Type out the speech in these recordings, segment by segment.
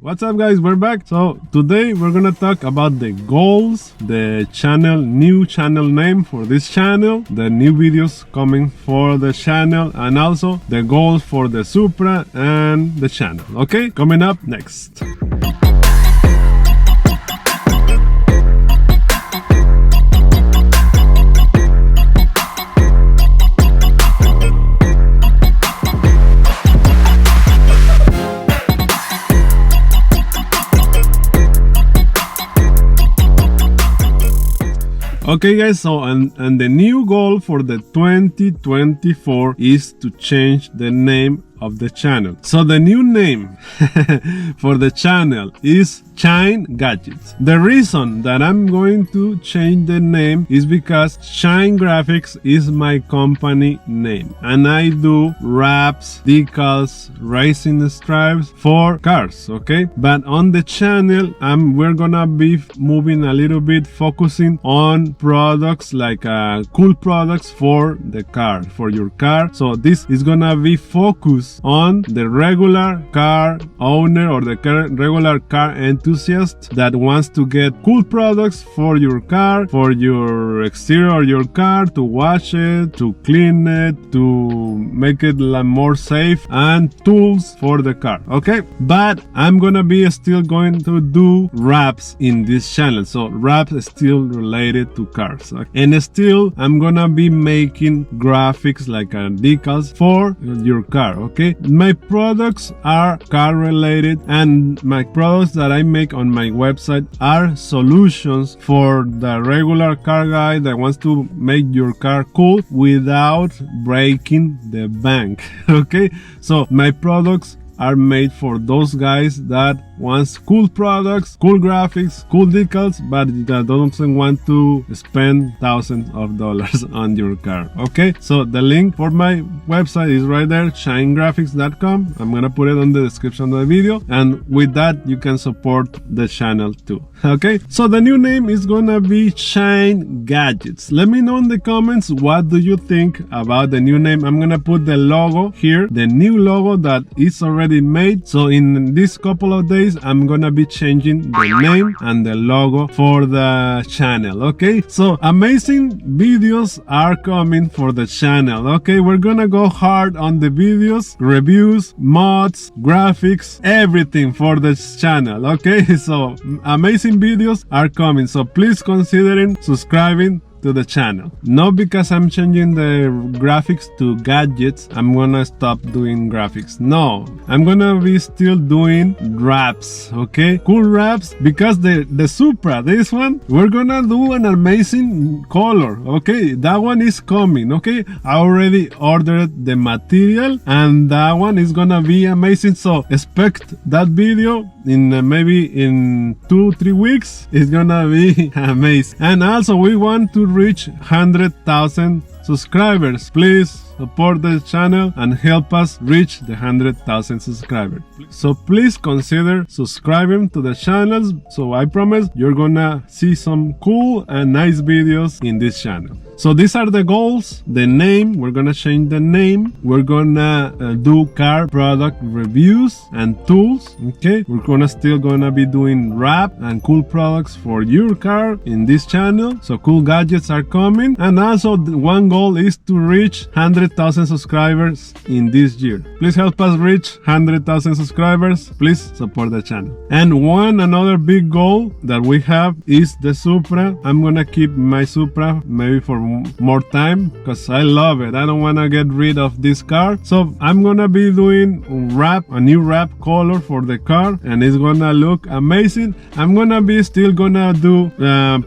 What's up guys, we're back. So today we're gonna talk about the goals, the new channel name for this channel, the new videos coming for the channel, and also the goals for the Supra and the channel. Okay, coming up next. Okay guys, so and the new goal for the 2024 is to change the name of the channel. So the new name for the channel is Shine Gadgets. The reason that I'm going to change the name is because Shine Graphics is my company name and I do wraps, decals, racing stripes for cars, okay? But on the channel we're gonna be moving a little bit, focusing on products like cool products for the car, for your car. So this is gonna be focused on the regular car owner or the regular car enthusiast that wants to get cool products for your car, for your exterior of your car, to wash it, to clean it, to make it more safe, and tools for the car, okay? But I'm gonna be still going to do wraps in this channel, so wraps is still related to cars, okay? And still I'm gonna be making graphics like decals for your car, okay? My products are car related, and my products that I make on my website are solutions for the regular car guy that wants to make your car cool without breaking the bank. Okay, so my products are made for those guys that wants cool products, cool graphics, cool decals, but that doesn't want to spend thousands of dollars on your car. Okay, so the link for my website is right there, shinegraphics.com. I'm gonna put it on the description of the video, and with that you can support the channel too. Okay, so the new name is gonna be Shine Gadgets. Let me know in the comments what do you think about the new name. I'm gonna put the logo here, the new logo that is already made. So in this couple of days I'm gonna be changing the name and the logo for the channel. Okay, so amazing videos are coming for the channel. Okay, we're gonna go hard on the videos, reviews, mods, graphics, everything for this channel. Okay, so amazing videos are coming, so please consider subscribing to the channel. Not because I'm changing the graphics to gadgets I'm gonna stop doing graphics. No, I'm gonna be still doing wraps, okay? Cool wraps, because the Supra, this one, we're gonna do an amazing color, okay? That one is coming, okay? I already ordered the material and that one is gonna be amazing, so expect that video in maybe in 2-3 weeks. It's gonna be amazing. And also we want to reach 100,000 subscribers. Please support the channel and help us reach the 100,000 subscribers. So please consider subscribing to the channels, so I promise you're gonna see some cool and nice videos in this channel. So these are the goals. The name, we're gonna change the name. We're gonna do car product reviews and tools, okay? We're still gonna be doing wrap and cool products for your car in this channel. So cool gadgets are coming, and also one goal is to reach 100,000 subscribers in this year. Please help us reach 100,000 subscribers. Please support the channel. And another big goal that we have is the Supra. I'm gonna keep my Supra maybe for more time because I love it. I don't want to get rid of this car, so I'm gonna be doing a new wrap color for the car, and it's gonna look amazing. I'm gonna be still gonna do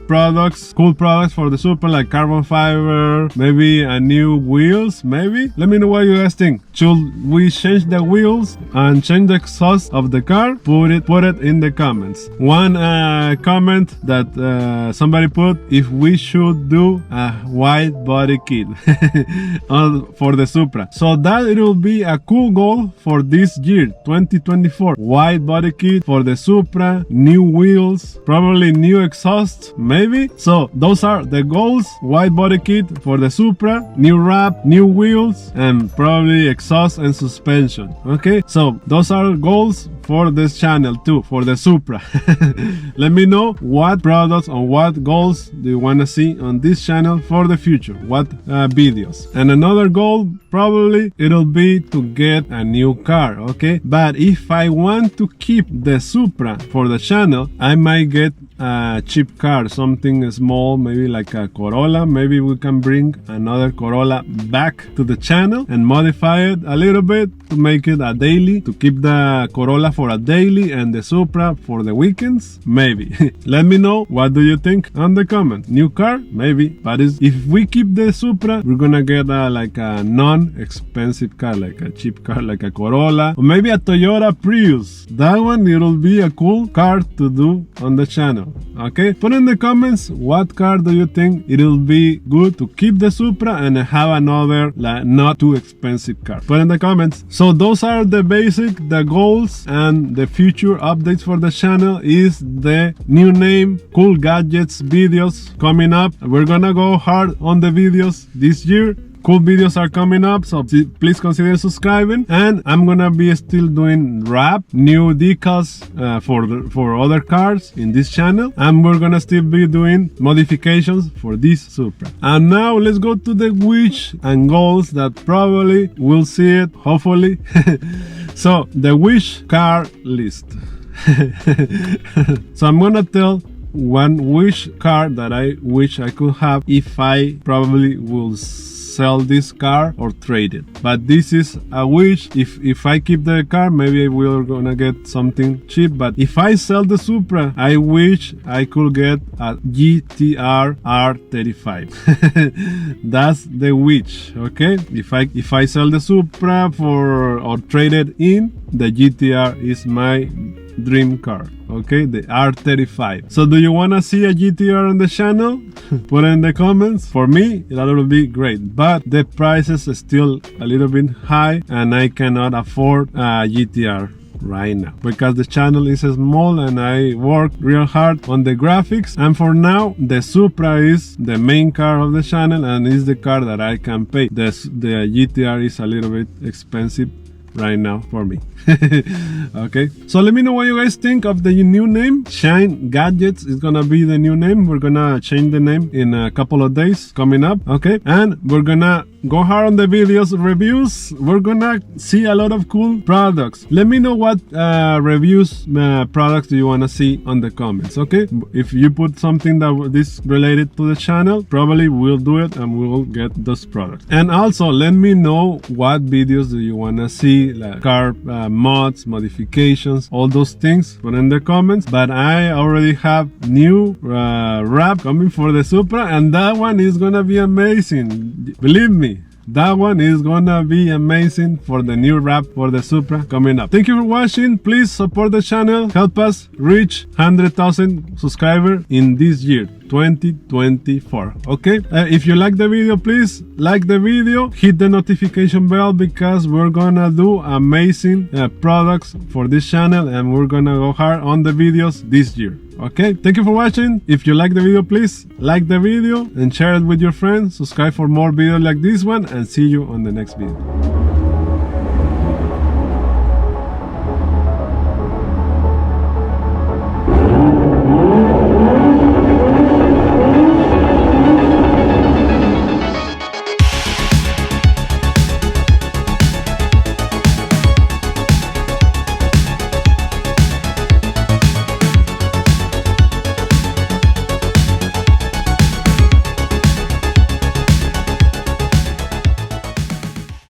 products, cool products for the Supra, like carbon fiber, maybe a new wheels. Maybe let me know what you guys think. Should we change the wheels and change the exhaust of the car? Put it in the comments. One comment that somebody put, if we should do white body kit for the Supra. So that it will be a cool goal for this year, 2024. White body kit for the Supra, new wheels, probably new exhaust, maybe. So those are the goals: white body kit for the Supra, new wrap, new wheels, and probably exhaust and suspension. Okay, so those are goals for this channel too, for the Supra. Let me know what products or what goals do you want to see on this channel for the future, what videos. And another goal, probably it'll be to get a new car. Okay, but if I want to keep the Supra for the channel, I might get a cheap car, something small, maybe like a Corolla. Maybe we can bring another Corolla back to the channel and modify it a little bit to make it a daily, to keep the Corolla for a daily and the Supra for the weekends. Maybe. Let me know, what do you think on the comments. New car, maybe, but if we keep the Supra, we're gonna get like a non-expensive car, like a cheap car, like a Corolla, or maybe a Toyota Prius. That one, it'll be a cool car to do on the channel. Okay, put in the comments what car do you think it'll be good to keep the Supra and have another like not too expensive car. Put in the comments. So those are the the goals, and the future updates for the channel is the new name, cool gadgets videos coming up. We're gonna go hard on the videos this year. Cool videos are coming up, so please consider subscribing. And I'm gonna be still doing wrap, new decals for other cars in this channel, and we're gonna still be doing modifications for this Supra. And now let's go to the wish and goals that probably will see it, hopefully. So the wish car list. So I'm gonna tell one wish car that I wish I could have if I probably will sell this car or trade it. But this is a wish. If I keep the car, maybe we're gonna get something cheap. But if I sell the Supra, I wish I could get a GTR R35. That's the wish. Okay, if I sell the Supra or trade it in, the GTR is my dream car. Okay, the R35. So do you want to see a GTR on the channel? Put it in the comments. For me, that would be great, but the prices are still a little bit high and I cannot afford a GTR right now because the channel is small and I work real hard on the graphics. And for now, the Supra is the main car of the channel and is the car that I can pay. The GTR is a little bit expensive right now for me. Okay, so let me know what you guys think of the new name. Shine Gadgets is gonna be the new name. We're gonna change the name in a couple of days coming up. Okay, and we're gonna go hard on the videos reviews. We're gonna see a lot of cool products. Let me know what reviews products do you want to see on the comments. Okay, if you put something that is related to the channel, probably we'll do it and we will get those products. And also let me know what videos do you want to see, like car mods, modifications, all those things. Put in the comments. But I already have new wrap coming for the Supra, and that one is gonna be amazing. Believe me, that one is gonna be amazing for the new wrap for the Supra coming up. Thank you for watching. Please support the channel. Help us reach 100,000 subscribers in this year, 2024. Okay, if you like the video, please like the video, hit the notification bell, because we're gonna do amazing products for this channel and we're gonna go hard on the videos this year. Okay, thank you for watching. If you like the video, please like the video and share it with your friends. Subscribe for more videos like this one, and see you on the next video.